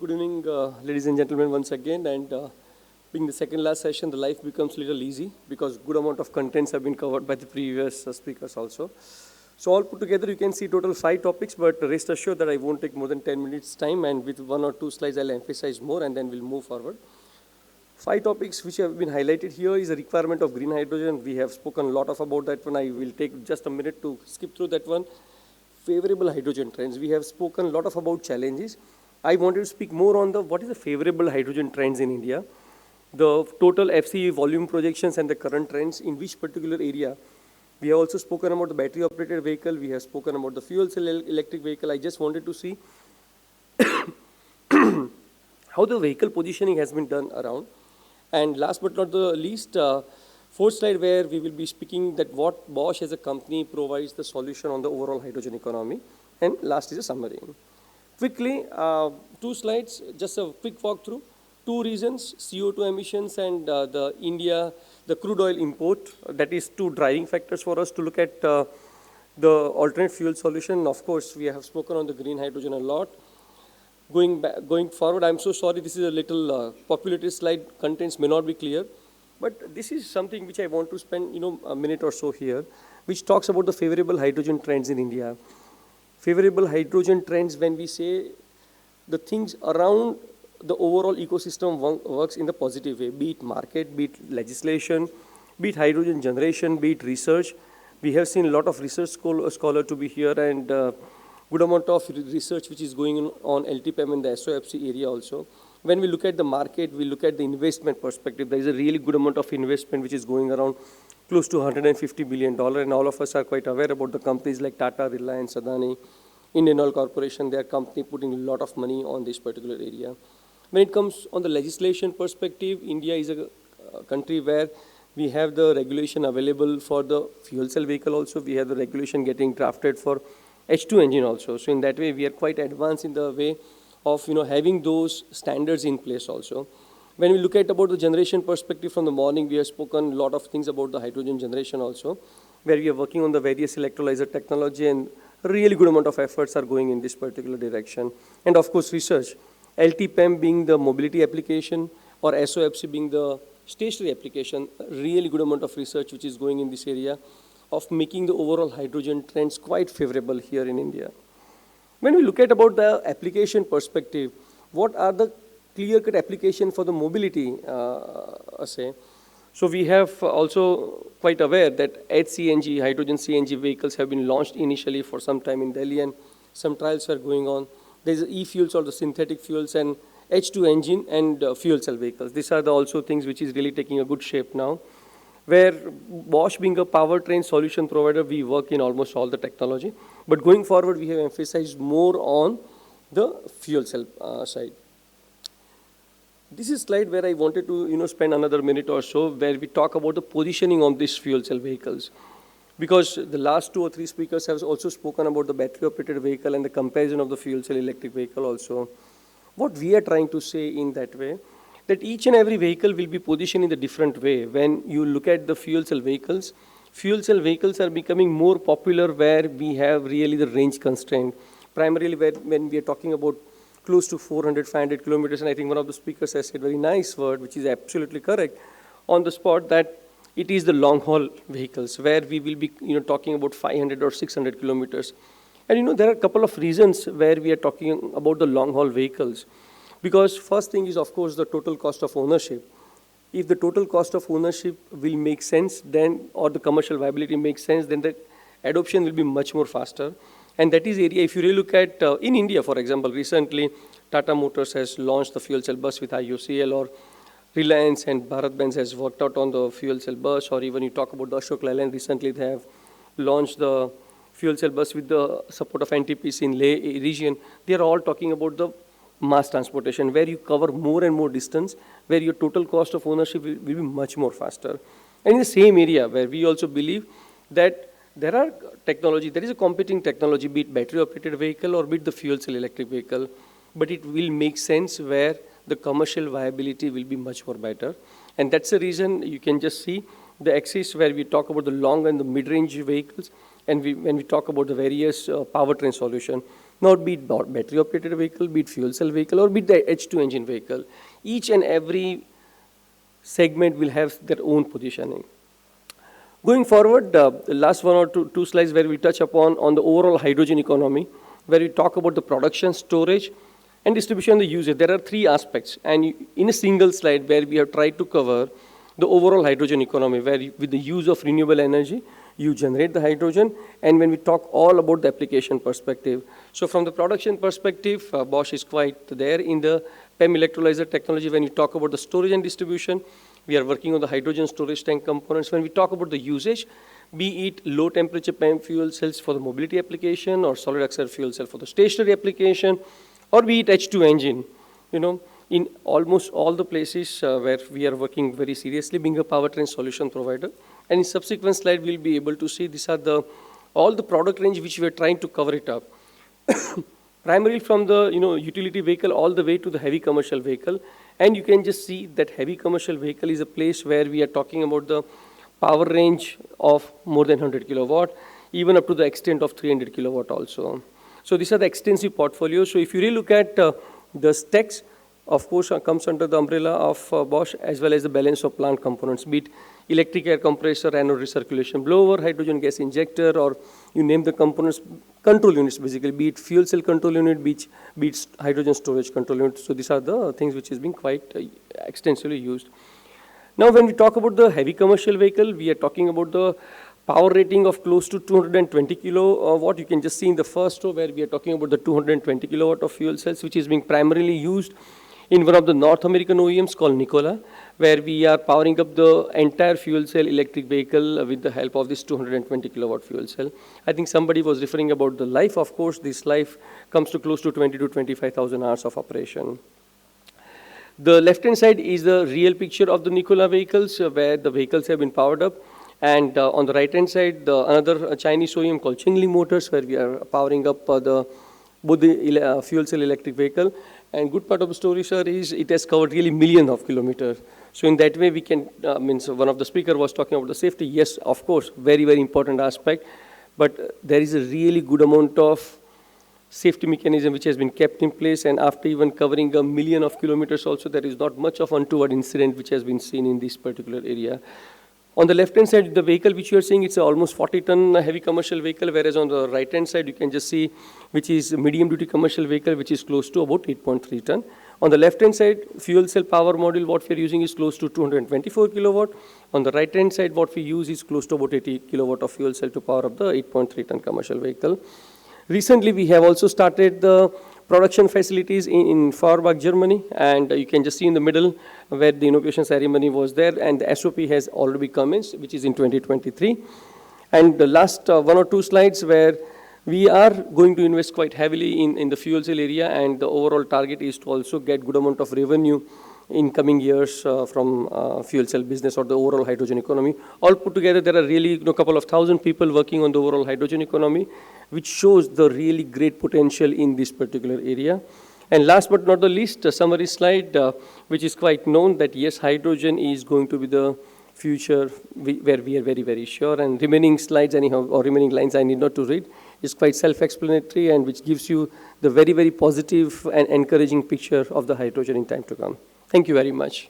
Good evening, ladies and gentlemen, once again. And being the second last session, the life becomes a little easy because good amount of contents have been covered by the previous speakers also. So all put together, you can see total 5 topics, but rest assured that I won't take more than 10 minutes time, and with 1 or 2 slides, I'll emphasize more, and then we'll move forward. 5 topics which have been highlighted here is the requirement of green hydrogen. We have spoken a lot about that one. I will take just a minute to skip through that one. Favorable hydrogen trends. We have spoken a lot about challenges. I wanted to speak more on what is the favorable hydrogen trends in India, the total FCE volume projections and the current trends in which particular area. We have also spoken about the battery operated vehicle. We have spoken about the fuel cell electric vehicle. I just wanted to see how the vehicle positioning has been done around. And last but not the least, fourth slide where we will be speaking that what Bosch as a company provides the solution on the overall hydrogen economy. And last is a summary. Quickly, 2 slides, just a quick walkthrough. 2 reasons, CO2 emissions and the crude oil import. That is 2 driving factors for us to look at the alternate fuel solution. Of course, we have spoken on the green hydrogen a lot. Going forward, I'm so sorry, this is a little populated slide, contents may not be clear, but this is something which I want to spend a minute or so here, which talks about the favorable hydrogen trends in India. Favorable hydrogen trends, when we say the things around the overall ecosystem works in the positive way, be it market, be it legislation, be it hydrogen generation, be it research. We have seen a lot of research scholar to be here, and good amount of research which is going on LTPM in the SOFC area also. When we look at the market, we look at the investment perspective. There is a really good amount of investment which is going around close to $150 billion, and all of us are quite aware about the companies like Tata, Reliance, Adani, Indian Oil Corporation. Their company putting a lot of money on this particular area. When it comes on the legislation perspective, India is a country where we have the regulation available for the fuel cell vehicle also. We have the regulation getting drafted for H2 engine also. So in that way, we are quite advanced in the way of having those standards in place also. When we look at about the generation perspective from the morning, we have spoken a lot of things about the hydrogen generation also, where we are working on the various electrolyzer technology, and a really good amount of efforts are going in this particular direction. And of course, research. LTPM being the mobility application, or SOFC being the stationary application, a really good amount of research which is going in this area of making the overall hydrogen trends quite favorable here in India. When we look at about the application perspective, what are the clear-cut application for the mobility, say? So we have also quite aware that HCNG, hydrogen CNG vehicles have been launched initially for some time in Delhi, and some trials are going on. There's e-fuels or the synthetic fuels and H2 engine and fuel cell vehicles. These are the also things which is really taking a good shape now, where Bosch being a powertrain solution provider, we work in almost all the technology. But going forward, we have emphasized more on the fuel cell side. This is a slide where I wanted to spend another minute or so, where we talk about the positioning of these fuel cell vehicles. Because the last 2 or 3 speakers have also spoken about the battery operated vehicle and the comparison of the fuel cell electric vehicle also. What we are trying to say in that way, that each and every vehicle will be positioned in a different way. When you look at the fuel cell vehicles are becoming more popular where we have really the range constraint. Primarily when we are talking about close to 400, 500 kilometers, and I think one of the speakers has said a very nice word, which is absolutely correct, on the spot, that it is the long-haul vehicles where we will be talking about 500 or 600 kilometers. And there are a couple of reasons where we are talking about the long-haul vehicles. Because first thing is, of course, the total cost of ownership. If the total cost of ownership will make sense, then, or the commercial viability makes sense, then the adoption will be much more faster. And that is area, if you really look at, in India, for example, recently, Tata Motors has launched the fuel cell bus with IOCL, or Reliance and Bharat-Benz has worked out on the fuel cell bus, or even you talk about the Ashok Leyland, recently they have launched the fuel cell bus with the support of NTPC in Leh region. They are all talking about the mass transportation, where you cover more and more distance, where your total cost of ownership will be much more faster. And in the same area, where we also believe that there are technology, there is a competing technology, be it battery operated vehicle or be it the fuel cell electric vehicle, but it will make sense where the commercial viability will be much more better. And that's the reason you can just see the axis where we talk about the long and the mid-range vehicles, and when we talk about the various powertrain solution. Now, be it battery-operated vehicle, be it fuel cell vehicle, or be it the H2 engine vehicle, each and every segment will have their own positioning. Going forward, the last one or two slides where we touch upon on the overall hydrogen economy, where we talk about the production, storage, and distribution and the usage. There are three aspects, and in a single slide where we have tried to cover the overall hydrogen economy, where with the use of renewable energy, you generate the hydrogen, and when we talk all about the application perspective. So from the production perspective, Bosch is quite there in the PEM electrolyzer technology. When you talk about the storage and distribution, we are working on the hydrogen storage tank components. When we talk about the usage, be it low temperature PEM fuel cells for the mobility application, or solid oxide fuel cell for the stationary application, or be it H2 engine, in almost all the places where we are working very seriously, being a powertrain solution provider. And in subsequent slide, we'll be able to see these are all the product range which we are trying to cover it up. Primarily from the utility vehicle all the way to the heavy commercial vehicle. And you can just see that heavy commercial vehicle is a place where we are talking about the power range of more than 100 kilowatt, even up to the extent of 300 kilowatt also. So these are the extensive portfolios. So if you really look at the stacks, of course, comes under the umbrella of Bosch, as well as the balance of plant components, be it electric air compressor, anode recirculation blower, hydrogen gas injector, or you name the components, control units basically, be it fuel cell control unit, be it hydrogen storage control unit. So these are the things which is being quite extensively used. Now, when we talk about the heavy commercial vehicle, we are talking about the power rating of close to 220 kilowatt. You can just see in the first row where we are talking about the 220 kilowatt of fuel cells, which is being primarily used in one of the North American OEMs called Nikola, where we are powering up the entire fuel cell electric vehicle with the help of this 220 kilowatt fuel cell. I think somebody was referring about the life. Of course, this life comes to close to 20 to 25,000 hours of operation. The left-hand side is the real picture of the Nikola vehicles, where the vehicles have been powered up. And on the right-hand side, another Chinese OEM called Qingli Motors, where we are powering up both the fuel cell electric vehicle. And good part of the story, sir, is it has covered really millions of kilometers. So in that way, we can, one of the speaker was talking about the safety. Yes, of course, very, very important aspect. But there is a really good amount of safety mechanism which has been kept in place. And after even covering a million of kilometers also, there is not much of untoward incident which has been seen in this particular area. On the left-hand side, the vehicle which you are seeing, it's almost 40-ton heavy commercial vehicle, whereas on the right-hand side, you can just see which is medium-duty commercial vehicle, which is close to about 8.3 ton. On the left-hand side, fuel cell power module, what we are using is close to 224 kilowatt. On the right-hand side, what we use is close to about 80 kilowatt of fuel cell to power up the 8.3 ton commercial vehicle. Recently, we have also started the production facilities in Feuerbach, Germany, and you can just see in the middle where the inauguration ceremony was there, and the SOP has already commenced, which is in 2023. And the last one or two slides where we are going to invest quite heavily in the fuel cell area, and the overall target is to also get good amount of revenue in coming years from fuel cell business or the overall hydrogen economy. All put together, there are really a couple of thousand people working on the overall hydrogen economy, which shows the really great potential in this particular area. And last but not the least, a summary slide, which is quite known that yes, hydrogen is going to be the future where we are very, very sure. And remaining slides anyhow, or remaining lines I need not to read, is quite self-explanatory and which gives you the very, very positive and encouraging picture of the hydrogen in time to come. Thank you very much.